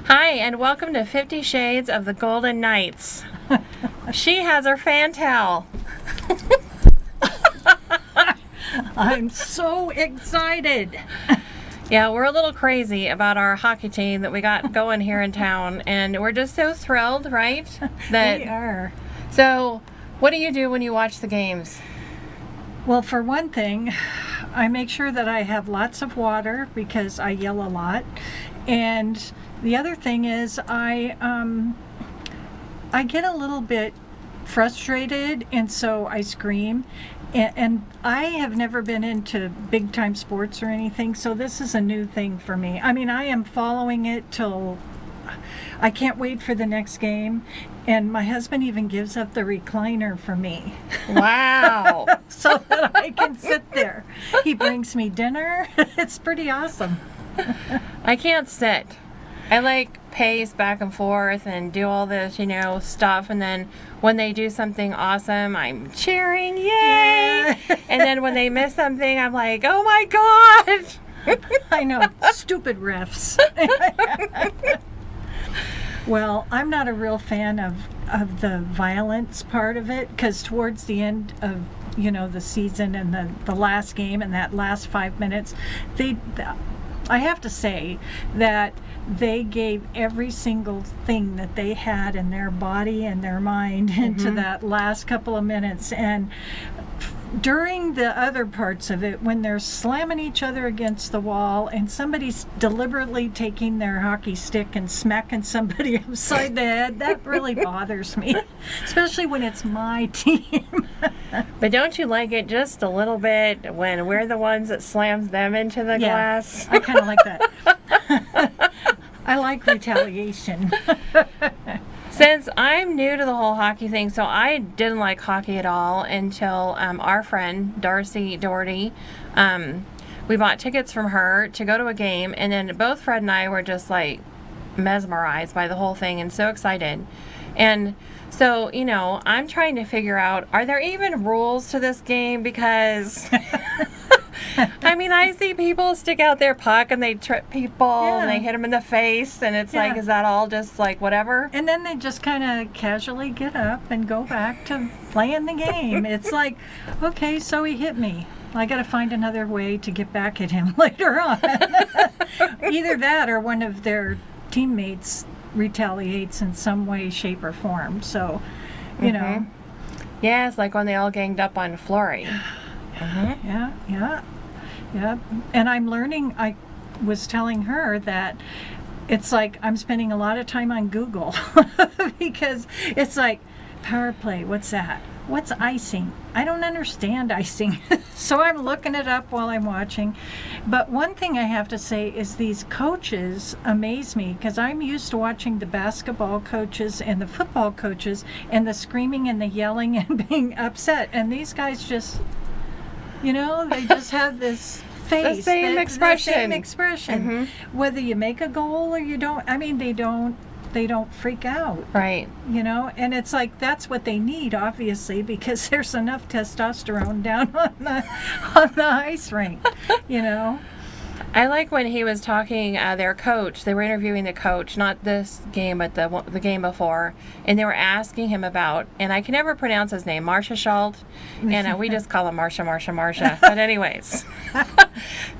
Hi, and welcome to 50 Shades of the Golden Knights. She has her fan towel. I'm so excited. Yeah, we're a little crazy about our hockey team that we got going here in town, and we're just so thrilled, right? We are. So, what do you do when you watch the games? Well, for one thing, I make sure that I have lots of water because I yell a lot. And the other thing is I get a little bit frustrated, and so I scream. And I have never been into big time sports or anything, so this is a new thing for me. I mean, I am following it till I can't wait for the next game. And my husband even gives up the recliner for me. Wow. So that I can sit there. He brings me dinner. It's pretty awesome. I can't sit. I like pace back and forth and do all this, stuff. And then when they do something awesome, I'm cheering, yay! Yeah. And then when they miss something, I'm like, oh my God! I know, stupid refs. Well, I'm not a real fan of the violence part of it, because towards the end of the season and the last game and that last 5 minutes, I have to say that they gave every single thing that they had in their body and their mind into that last couple of minutes. And during the other parts of it, when they're slamming each other against the wall and somebody's deliberately taking their hockey stick and smacking somebody upside the head, that really bothers me, especially when it's my team. But don't you like it just a little bit when we're the ones that slams them into the glass? I kind of like that. I like retaliation. Since I'm new to the whole hockey thing, so I didn't like hockey at all until our friend, Darcy Doherty, we bought tickets from her to go to a game, and then both Fred and I were just like mesmerized by the whole thing and so excited. And so, I'm trying to figure out, are there even rules to this game? Because I mean, I see people stick out their puck and they trip people and they hit them in the face, and it's like, is that all just like whatever? And then they just kind of casually get up and go back to playing the game. It's like, okay, so he hit me. I got to find another way to get back at him later on. Either that or one of their teammates retaliates in some way, shape, or form. So, you know. Yeah, it's like when they all ganged up on Fleury. Yeah. And I'm learning, I was telling her that it's like I'm spending a lot of time on Google because it's like, power play, what's that? What's icing? I don't understand icing. So I'm looking it up while I'm watching. But one thing I have to say is these coaches amaze me, because I'm used to watching the basketball coaches and the football coaches and the screaming and the yelling and being upset. And these guys just, they just have this face. The same expression. Whether you make a goal or you don't, they don't freak out. Right. And it's like, that's what they need, obviously, because there's enough testosterone down on the ice rink, I like when he was talking, their coach, they were interviewing the coach, not this game, but the game before, and they were asking him about, and I can never pronounce his name, Marchessault, and we just call him Marsha. But anyways,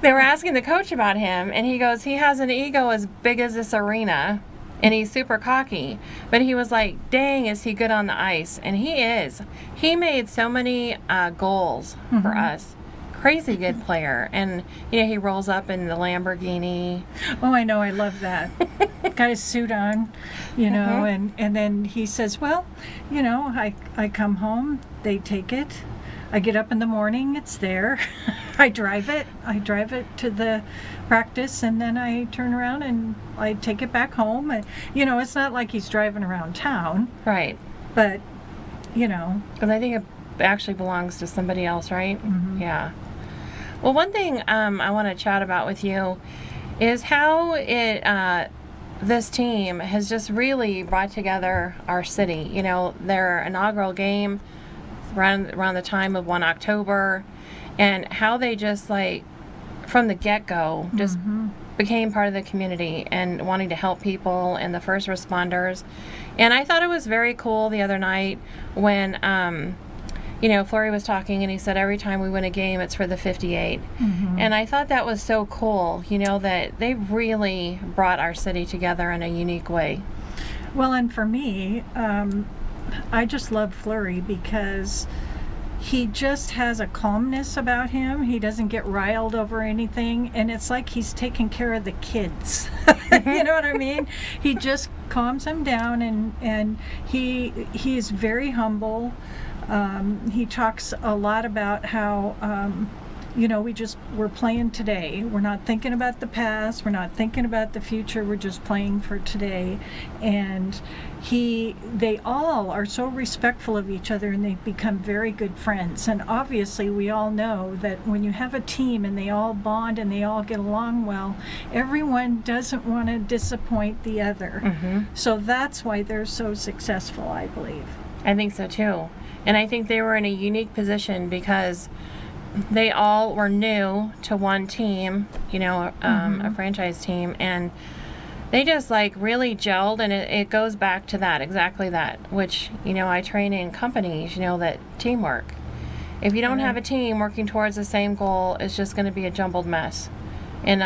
they were asking the coach about him, and he goes, he has an ego as big as this arena, and he's super cocky. But he was like, dang, is he good on the ice? And he is. He made so many goals for us. Crazy good player. And he rolls up in the Lamborghini. Oh, I know, I love that. Got his suit on, and then he says, well, I come home, they take it, I get up in the morning, it's there. I drive it to the practice, and then I turn around and I take it back home. And it's not like he's driving around town. Right. But because I think it actually belongs to somebody else, right? Yeah. Well, one thing I want to chat about with you is how this team has just really brought together our city. Their inaugural game around the time of 1 October, and how they just, like, from the get-go, just became part of the community and wanting to help people and the first responders. And I thought it was very cool the other night when, Flory was talking and he said every time we win a game, it's for the 58. And I thought that was so cool, that they really brought our city together in a unique way. Well, and for me, I just love Fleury because he just has a calmness about him. He doesn't get riled over anything, and it's like he's taking care of the kids. You know what I mean? He just calms them down, and he's very humble. He talks a lot about how we're playing today. We're not thinking about the past. We're not thinking about the future. We're just playing for today. And they all are so respectful of each other, and they've become very good friends. And obviously we all know that when you have a team and they all bond and they all get along well, everyone doesn't want to disappoint the other. So that's why they're so successful, I believe. I think so too. And I think they were in a unique position because they all were new to one team, a franchise team, and they just really gelled, and it goes back to that, exactly that, which, I train in companies, that teamwork. If you don't have a team working towards the same goal, it's just going to be a jumbled mess. And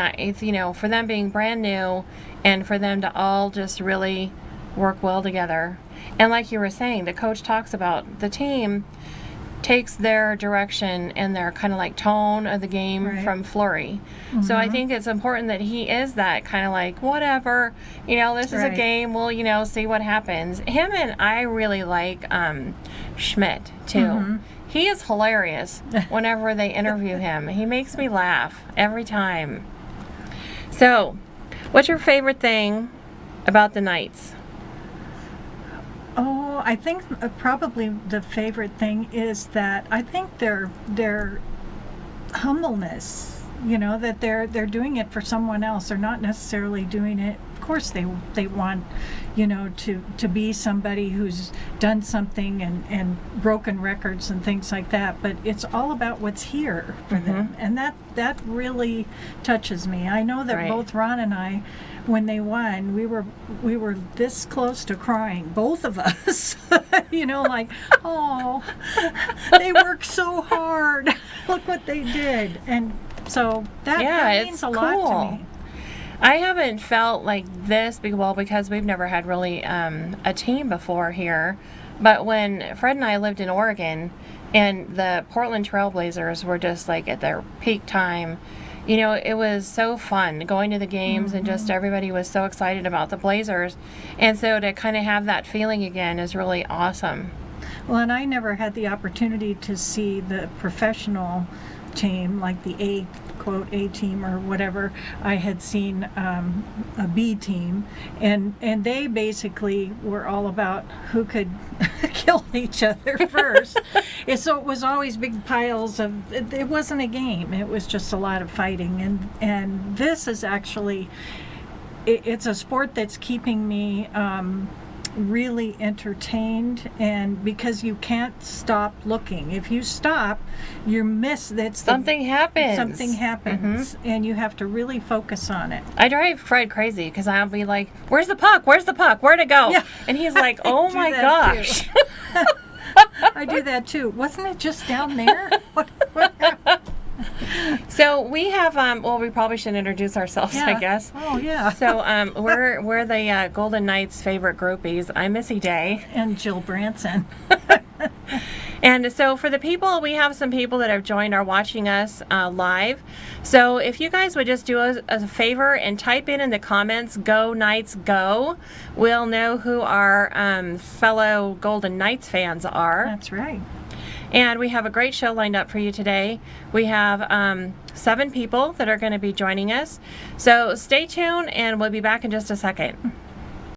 for them being brand new and for them to all just really work well together. And like you were saying, the coach talks about the team takes their direction and their kind of tone of the game from Fleury. So I think it's important that he is that kind of whatever, this is a game, we'll, see what happens. Him and I really like Schmidt too. He is hilarious whenever they interview him. He makes me laugh every time. So, what's your favorite thing about the Knights? Oh, I think probably the favorite thing is that I think their humbleness, that they're doing it for someone else. They're not necessarily doing it. Of course, they want, to be somebody who's done something and broken records and things like that. But it's all about what's here for them, and that really touches me. I know that both Ron and I, when they won, we were this close to crying, both of us. Oh, they worked so hard. Look what they did. And so that means a lot to me. I haven't felt like this because we've never had really a team before here. But when Fred and I lived in Oregon and the Portland Trailblazers were just at their peak time, it was so fun going to the games and just everybody was so excited about the Blazers. And so to kind of have that feeling again is really awesome. Well, and I never had the opportunity to see the professional team, like the A team or whatever. I had seen a B team, and they basically were all about who could kill each other first. So it was always big piles of, it wasn't a game, it was just a lot of fighting, and this is actually, it's a sport that's keeping me really entertained, and because you can't stop looking. If you stop, you miss that something happens, and you have to really focus on it. I drive Fred crazy because I'll be like, where's the puck, where'd it go? Yeah. And he's like, oh my gosh. I do that too. Wasn't it just down there? What happened? So we have, we probably should introduce ourselves, I guess. Oh, yeah. So we're the Golden Knights' favorite groupies. I'm Missy Day. And Jill Branson. And so for the people, we have some people that have joined are watching us live. So if you guys would just do us a favor and type in the comments, "Go Knights, go," we'll know who our fellow Golden Knights fans are. That's right. And we have a great show lined up for you today. We have 7 people that are going to be joining us. So stay tuned, and we'll be back in just a second.